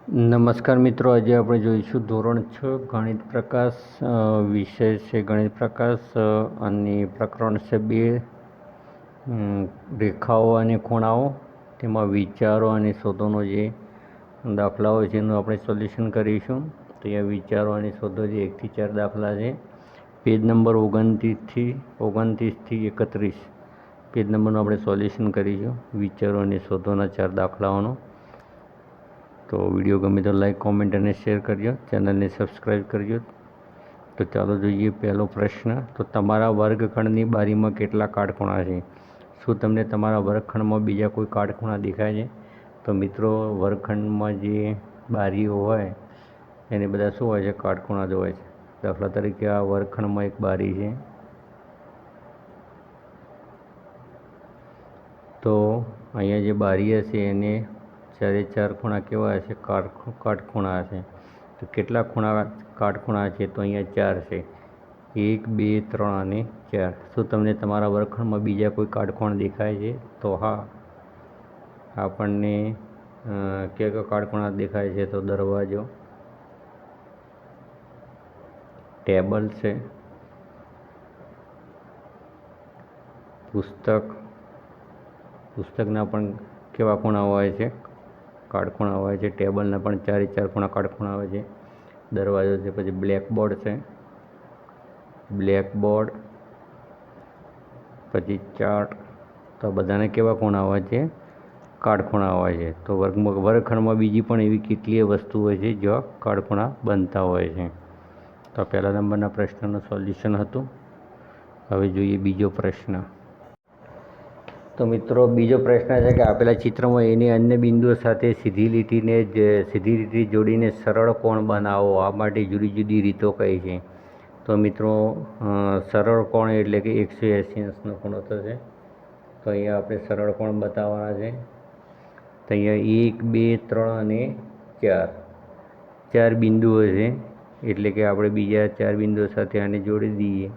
નમસ્કાર મિત્રો, આજે આપણે જોઈશું ધોરણ 6 ગણિત પ્રકાશ વિષય છે ગણિત પ્રકાશ અને પ્રકરણ છે 2 રેખાઓ અને ખૂણાઓ, તેમાં વિચારો અને શોધોનો જે દાખલાઓ છે એનું આપણે સોલ્યુશન કરીશું. તો અહીંયા વિચારો અને શોધો જે 1 થી 4 દાખલા છે. પેજ નંબર 29 થી 31 પેજ નંબરનું આપણે સોલ્યુશન કરીશું વિચારો અને શોધોના 4 દાખલાઓનો. તો વિડીયો ગમે તો લાઈક, કોમેન્ટ અને શેર કરજો, ચેનલને સબસ્ક્રાઈબ કરજો. તો ચાલો જોઈએ પહેલો પ્રશ્ન. તો તમારા વર્ગખંડની બારીમાં કેટલા કાટખૂણા છે? શું તમને તમારા વર્ગખંડમાં બીજા કોઈ કાટખૂણા દેખાય છે? તો મિત્રો, વર્ગખંડમાં જે બારીઓ હોય એને બધા શું હોય છે? કાટખૂણા જ હોય છે. દાખલા તરીકે આ વર્ગખંડમાં એક બારી છે, તો અહીંયા જે બારી હશે એને ચારે 4 ખૂણા કેવા હશે? કાટખૂણા હશે. તો કેટલા કાટખૂણા છે? તો અહીંયા 4 છે. 1, 2, 3 અને 4. શું તમને તમારા વર્ગખંડમાં બીજા કોઈ કાટખૂણા દેખાય છે? તો હા, આપણને કયા કાટખૂણા દેખાય છે? તો દરવાજો, ટેબલ છે, પુસ્તકના પણ કેવા ખૂણા હોય છે? કાટખૂણા હોય છે. ટેબલના પણ 4 ખૂણા કાટખૂણા હોય છે. દરવાજો છે, પછી બ્લેકબોર્ડ છે, પછી ચાર્ટ. તો બધાને કેવા ખૂણા હોય છે? કાટખૂણા હોય છે. તો વર્ગખંડમાં બીજી પણ એવી કેટલીય વસ્તુ હોય છે જ્યાં કાટખૂણા બનતા હોય છે. તો પહેલા નંબરના પ્રશ્નનું સોલ્યુશન હતું. હવે જોઈએ બીજો પ્રશ્ન. તો મિત્રો, બીજો પ્રશ્ન છે કે આપેલા ચિત્રમાં એને અન્ય બિંદુઓ સાથે સીધી લીટી જોડીને સરળ કોણ બનાવો. આ માટે જુદી જુદી રીતો કઈ છે? તો મિત્રો, સરળ કોણ એટલે કે 180 અંશનો ખૂણો થશે. તો અહીંયા આપણે સરળ કોણ બતાવવાના છે. તો અહીંયા 1, 2, 3 અને 4 બિંદુઓ છે, એટલે કે આપણે બીજા 4 બિંદુઓ સાથે આને જોડી દઈએ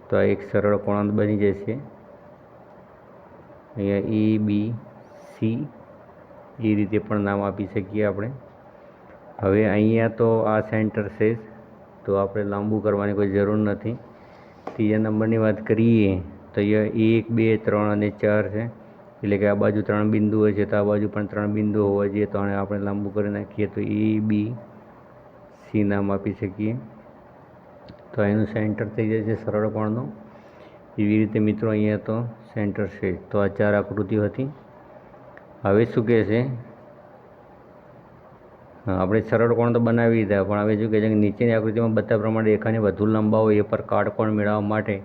તો આ એક સરળ કોણ બની જશે. અહીંયા A, B, C એ રીતે પણ નામ આપી શકીએ આપણે. હવે અહીંયા તો આ સેન્ટર છે, તો આપણે લાંબુ કરવાની કોઈ જરૂર નથી. ત્રીજા નંબરની વાત કરીએ તો અહીંયા 1, 2, 3 અને 4 છે, એટલે કે આ બાજુ 3 બિંદુ હોય છે, તો આ બાજુ પણ 3 બિંદુ હોવા જોઈએ. તો આને આપણે લાંબુ કરી નાખીએ તો A, B, C નામ આપી શકીએ. તો એનું સેન્ટર થઈ જશે સરળ કોણનું. એવી રીતે મિત્રો અહીંયા તો સેન્ટર છે. તો આ 4 આકૃતિઓ હતી. હવે શું કહે છે? આપણે સરળ કોણ તો બનાવી દીધા, પણ હવે શું કહે છે કે નીચેની આકૃતિમાં બતાવ્યા પ્રમાણે રેખાને વધુ લંબાવો એ પર કાટકોણ મેળવવા માટે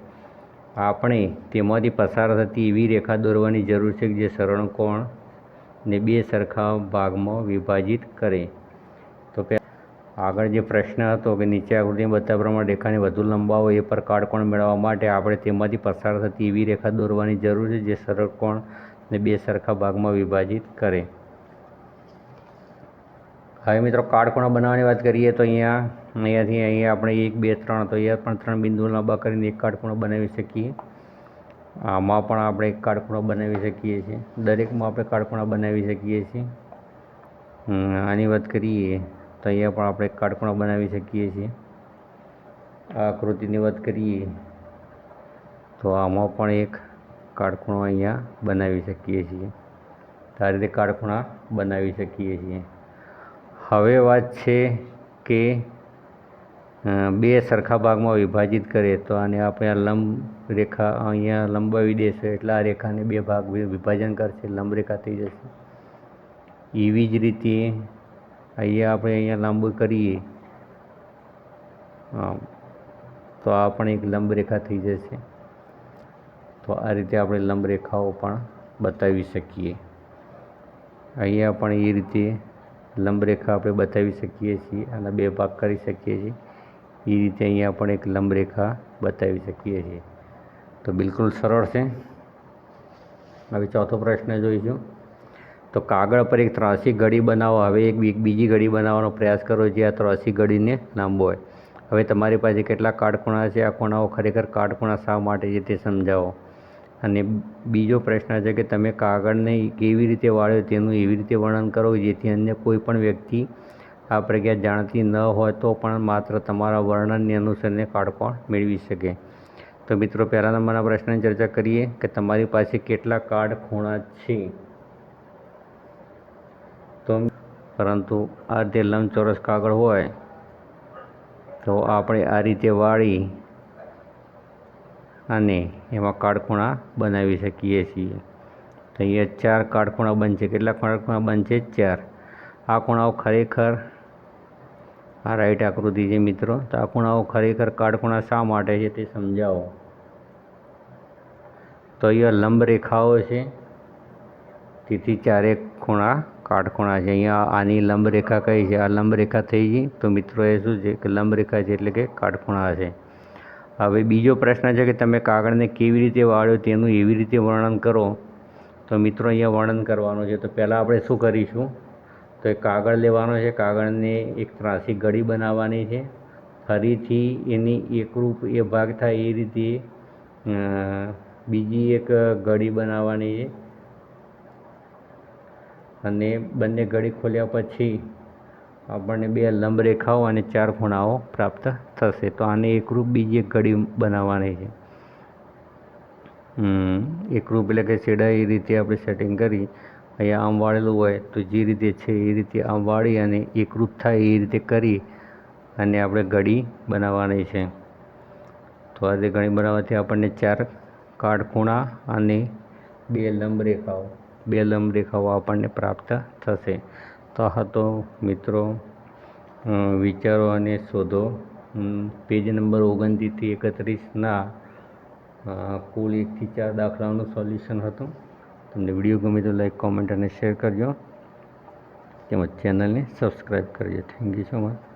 આપણે તેમાંથી પસાર થતી એવી રેખા દોરવાની જરૂર છે જે સરળ કોણને 2 સરખા ભાગમાં વિભાજિત કરે. તો આગળ જે પ્રશ્ન હતો કે નીચે આકૃતિમાં બતાવ્યા પ્રમાણે રેખાને વધુ લંબાવો એ પર કાટકોણ મેળવવા માટે આપણે તેમાંથી પસાર થતી એવી રેખા દોરવાની જરૂર છે જે સરળ કોણને 2 સરખા ભાગમાં વિભાજિત કરે. હવે મિત્રો, કાટખૂણા બનાવવાની વાત કરીએ તો અહીંયાથી અહીંયા આપણે 1, 2, 3, તો અહીંયા પણ 3 બિંદુઓ લાંબા કરીને એક કાટખૂણો બનાવી શકીએ. આમાં પણ આપણે એક કાટખૂણો બનાવી શકીએ છીએ. દરેકમાં આપણે કાટખૂણા બનાવી શકીએ છીએ. આની વાત કરીએ તો અહીંયા પણ આપણે એક કાટખૂણો બનાવી શકીએ છીએ. આ આકૃતિની વાત કરીએ તો આમાં પણ એક કાટખૂણો અહીંયા બનાવી શકીએ છીએ. તો આ રીતે કાટખૂણા બનાવી શકીએ છીએ. હવે વાત છે કે 2 સરખા ભાગમાં વિભાજિત કરે. તો આને આપણે આ લંબ રેખા અહીંયા લંબાવી દેશે એટલે આ રેખાને 2 ભાગ વિભાજન કરશે, લંબ રેખા થઈ જશે. એવી જ રીતે અહીંયા લાંબુ કરીએ તો આ પણ એક લંબ રેખા થઈ જશે. તો આ રીતે આપણે લંબ રેખાઓ પણ બતાવી શકીએ. અહીંયા પણ એ રીતે લંબ રેખા આપણે બતાવી શકીએ છીએ. આના 2 ભાગ કરી શકીએ છીએ. એ રીતે અહીંયા પણ એક લંબ રેખા બતાવી શકીએ છીએ. તો બિલકુલ સરળ છે. હવે ચોથો પ્રશ્ન જોઈશું. તો કાગળ પર એક ત્રાસી ઘડી બનાવો. હવે એક બીજી ઘડી બનાવવાનો પ્રયાસ કરો જે આ ત્રાસી ઘડીને લાંબો હોય. હવે તમારી પાસે કેટલા કાટખૂણા છે? આ ખૂણાઓ ખરેખર કાટખૂણા શા માટે છે તે સમજાવો. અને બીજો પ્રશ્ન છે કે તમે કાગળને કેવી રીતે વાળ્યો તેનું એવી રીતે વર્ણન કરો જેથી અન્ય કોઈ પણ વ્યક્તિ આ પ્રક્રિયા જાણતી ન હોય તો પણ માત્ર તમારા વર્ણનને અનુસરીને કાટકોણ મેળવી શકે. તો મિત્રો, પહેલા નંબરના પ્રશ્નની ચર્ચા કરીએ કે તમારી પાસે કેટલા કાટખૂણા છે. તો પરંતુ આ રીતે લંબચોરસ કાગળ હોય તો આપણે આ રીતે વાળી અને એમાં કાટખૂણા બનાવી શકીએ છીએ. તો અહીંયા 4 કાટખૂણા બનશે. કેટલા કાટખૂણા બનશે? 4. આ ખૂણાઓ ખરેખર આ રાઈટ આકૃતિ છે મિત્રો. તો આ ખૂણાઓ ખરેખર કાટખૂણા શા માટે છે તે સમજાવો. તો અહીંયા લંબ રેખાઓ છે, તેથી 4 ખૂણા કાટખૂણા છે. અહીંયા આની લંબ રેખા કઈ છે? આ લંબ રેખા થઈ ગઈ. તો મિત્રો એ શું છે કે લંબ રેખા છે એટલે કે કાટખૂણા છે. હવે બીજો પ્રશ્ન છે કે તમે કાગળને કેવી રીતે વાળ્યો તેનું એવી રીતે વર્ણન કરો. તો મિત્રો અહીંયા વર્ણન કરવાનું છે. તો પહેલાં આપણે શું કરીશું, તો એ કાગળ લેવાનો છે. કાગળને એક ત્રાસી ગળી બનાવવાની છે. ફરીથી એની એકરૂપ એ ભાગ થાય એ રીતે બીજી એક ગળી બનાવવાની છે અને બંને ગળી ખોલ્યા પછી આપણને 2 લંબ રેખાઓ અને 4 ખૂણાઓ પ્રાપ્ત થશે. તો આને એકરૂપ બીજી એક ગળી બનાવવાની છે. એકરૂપ એટલે કે છેડા એ રીતે આપણે સેટિંગ કરી અહીંયા આમ વાળેલું હોય તો જે રીતે છે એ રીતે આમ વાળી અને એકરૂપ થાય એ રીતે કરી અને આપણે ગળી બનાવવાની છે. તો આ રીતે ગળી બનાવવાથી આપણને 4 કાટખૂણા અને 2 લંબ રેખાઓ આપણને પ્રાપ્ત થશે. તો હા, તો મિત્રો વિચારો અને શોધો પેજ નંબર 29 થી 31ના કુલ 1 થી 4 દાખલાઓનું સોલ્યુશન હતું. તમને વિડીયો ગમે તો લાઈક, કોમેન્ટ અને શેર કરજો, તેમજ ચેનલને સબસ્ક્રાઈબ કરજો. Thank you so much.